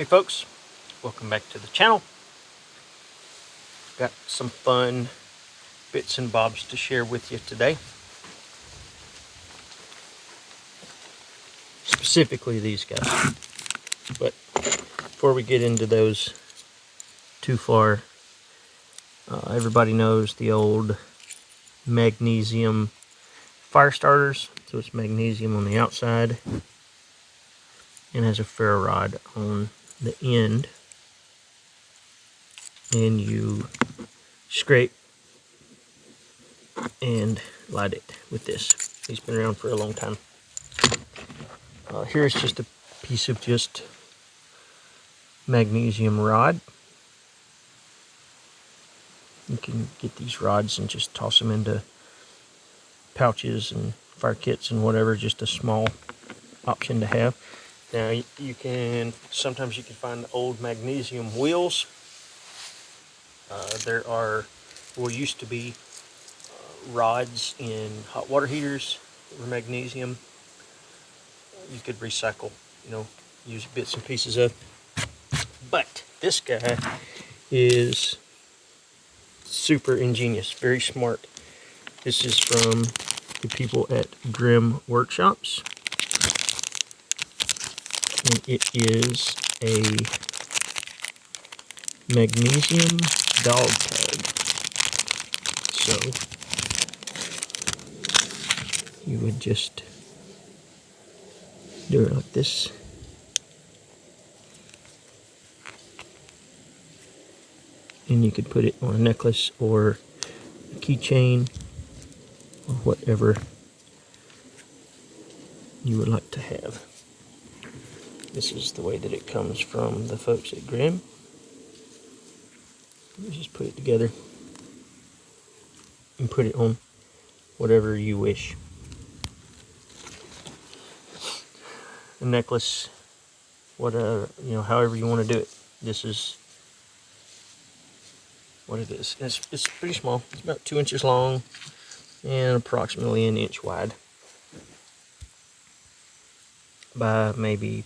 Hey folks, welcome back to the channel. Got some fun bits and bobs to share with you today. Specifically these guys. But before we get into those too far, everybody knows the old magnesium fire starters. So it's magnesium on the outside and has a ferro rod on the end. And you scrape and light it with this. He's been around for a long time. Here's just a piece of just magnesium rod. You can get these rods and just toss them into pouches and fire kits and whatever, just a small option to have. Now you can, sometimes you can find old magnesium wheels. There are, well, used to be rods in hot water heaters that were magnesium. You could recycle, use bits and pieces of. But this guy is super ingenious, very smart. This is from the people at Grimm Workshops. And it is a magnesium dog tag. So you would just do it like this. And you could put it on a necklace or a keychain or whatever you would like to have. This is the way that it comes from the folks at Grimm. You just put it together and put it on whatever you wish. A necklace, whatever, however you want to do it. This is what it is. It's pretty small. It's about 2 inches long and approximately 1 inch wide by maybe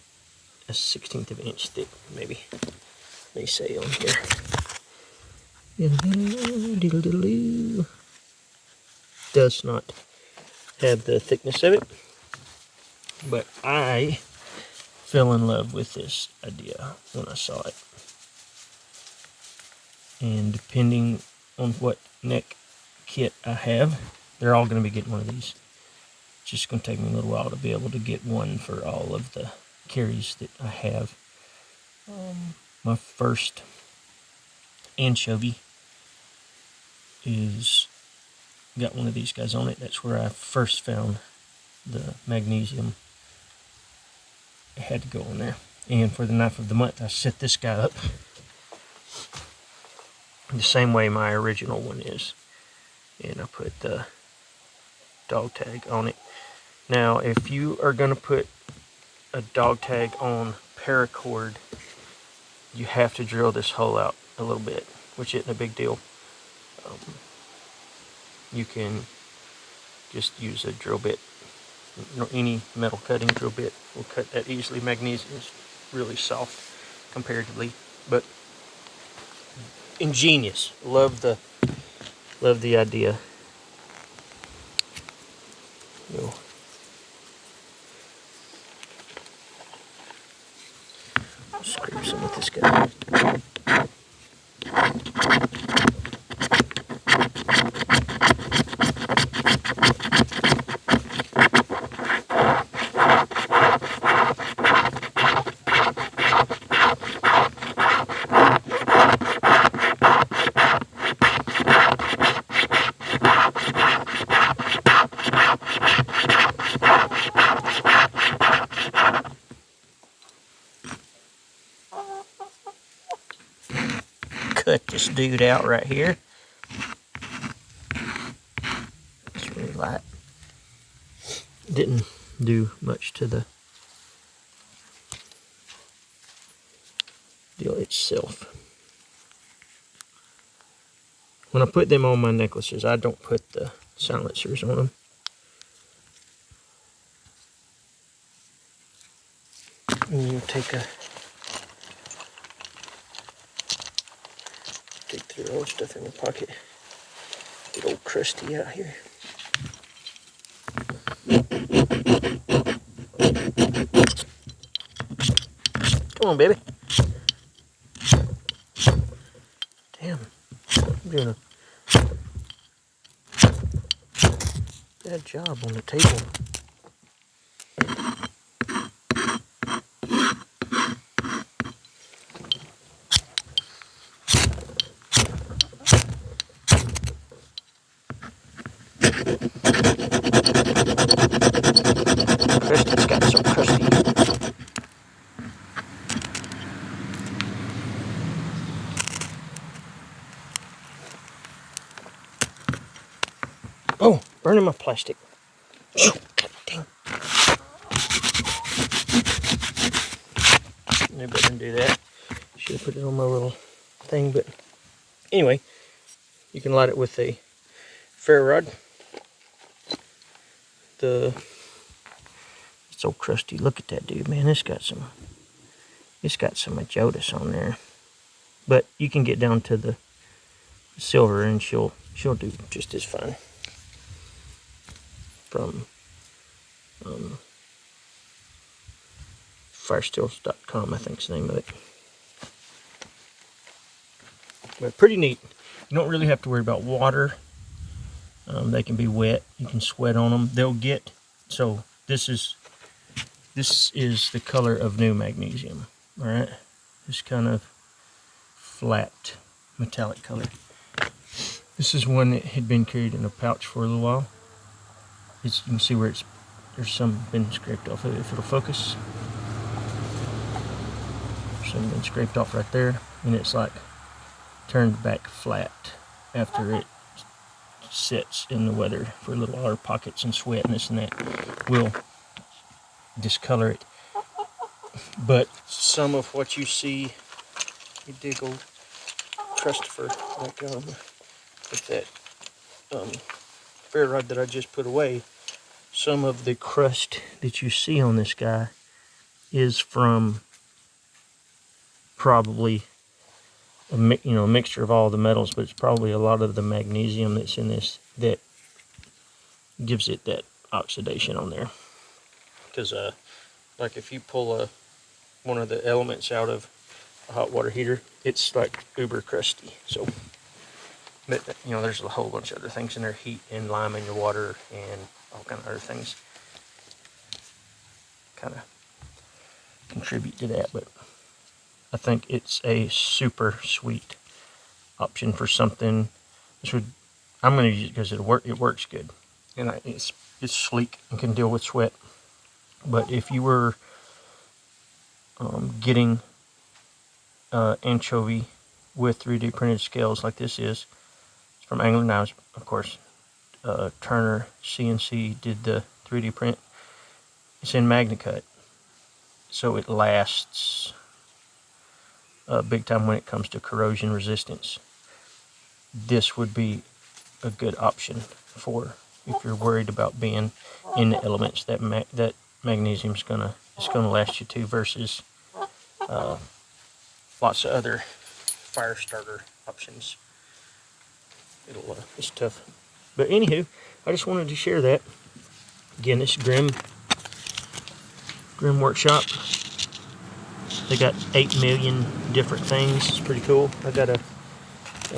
a 1/16 of an inch thick, maybe they say on here. Does not have the thickness of it, but I fell in love with this idea when I saw it. And depending on what neck kit I have, they're all going to be getting one of these. It's just going to take me a little while to be able to get one for all of the carries that I have. My first anchovy is got one of these guys on it. That's where I first found the magnesium. It had to go in there. And for the knife of the month, I set this guy up the same way my original one is. And I put the dog tag on it. Now, if you are going to put a dog tag on paracord, you have to drill this hole out a little bit, which isn't a big deal. You can just use a drill bit. Any metal cutting drill bit will cut that easily. Magnesium is really soft comparatively, but ingenious. Love the idea. Scrape some with this guy. Cut this dude out right here. It's really light. Didn't do much to the deal itself. When I put them on my necklaces, I don't put the silencers on them. And you take a Threw all the stuff in my pocket. Get old Krusty out here. Come on, baby. Damn, I'm doing a bad job on the table. Krusty's got so crusty. Oh, burning my plastic. God dang. Maybe I didn't do that. Should have put it on my little thing, but anyway, you can light it with a ferro rod. It's so crusty. Look at that dude, man. It's got some Jodas on there. But you can get down to the silver and she'll do just as fine. From firestills.com, I think is the name of it. But pretty neat. You don't really have to worry about water. They can be wet. You can sweat on them. They'll get, so this is the color of new magnesium. All right, this kind of flat metallic color. This is one that had been carried in a pouch for a little while. You can see where there's some been scraped off of it. If it'll focus, some been scraped off right there, and it's like turned back flat after it sits in the weather for a little air pockets and sweat and this and that will discolor it. But some of what you see, you dig old Christopher, like with that ferro rod that I just put away, some of the crust that you see on this guy is from probably a mixture of all the metals, but it's probably a lot of the magnesium that's in this that gives it that oxidation on there. Because like if you pull one of the elements out of a hot water heater, it's like uber crusty. So, but there's a whole bunch of other things in there, heat and lime in your water and all kind of other things kind of contribute to that. But I think it's a super sweet option for something. I'm going to use it because it works good, and it's sleek and can deal with sweat. But if you were getting anchovy with 3D printed scales like this is, it's from Angler Knives, of course. Turner CNC did the 3D print. It's in MagnaCut, so it lasts big time when it comes to corrosion resistance. This would be a good option for if you're worried about being in the elements that magnesium's gonna last you to, versus lots of other fire starter options. It's tough. But anywho, I just wanted to share that. Again, this Grim Workshop. They got 8 million different things. It's pretty cool. I got a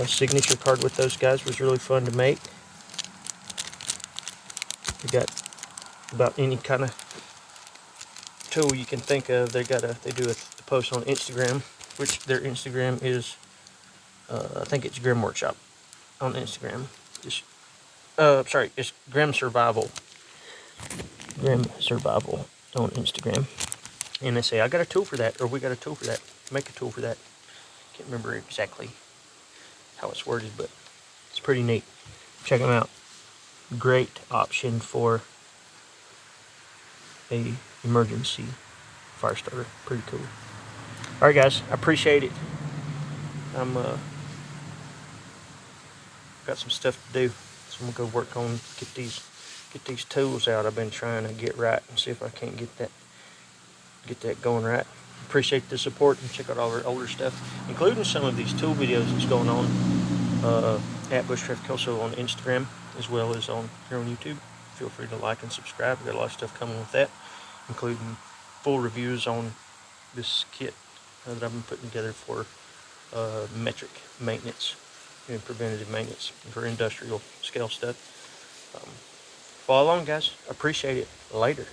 signature card with those guys. It was really fun to make. They got about any kind of tool you can think of. They do a post on Instagram, which their Instagram is I think it's Grim Workshop on Instagram. It's Grim Survival. Grim Survival on Instagram. And they say, I got a tool for that, or we got a tool for that. Make a tool for that. Can't remember exactly how it's worded, but it's pretty neat. Check them out. Great option for a emergency fire starter. Pretty cool. Alright guys, I appreciate it. I'm got some stuff to do, so I'm gonna go work on get these tools out. I've been trying to get right and see if I can't get that going right. Appreciate the support, and check out all our older stuff, including some of these tool videos that's going on. at Bushcraft Kelso on Instagram, as well as on here on YouTube. Feel free to like and subscribe. We've got a lot of stuff coming with that, including full reviews on this kit that I've been putting together for metric maintenance and preventative maintenance for industrial scale stuff. Follow along, guys. Appreciate it. Later.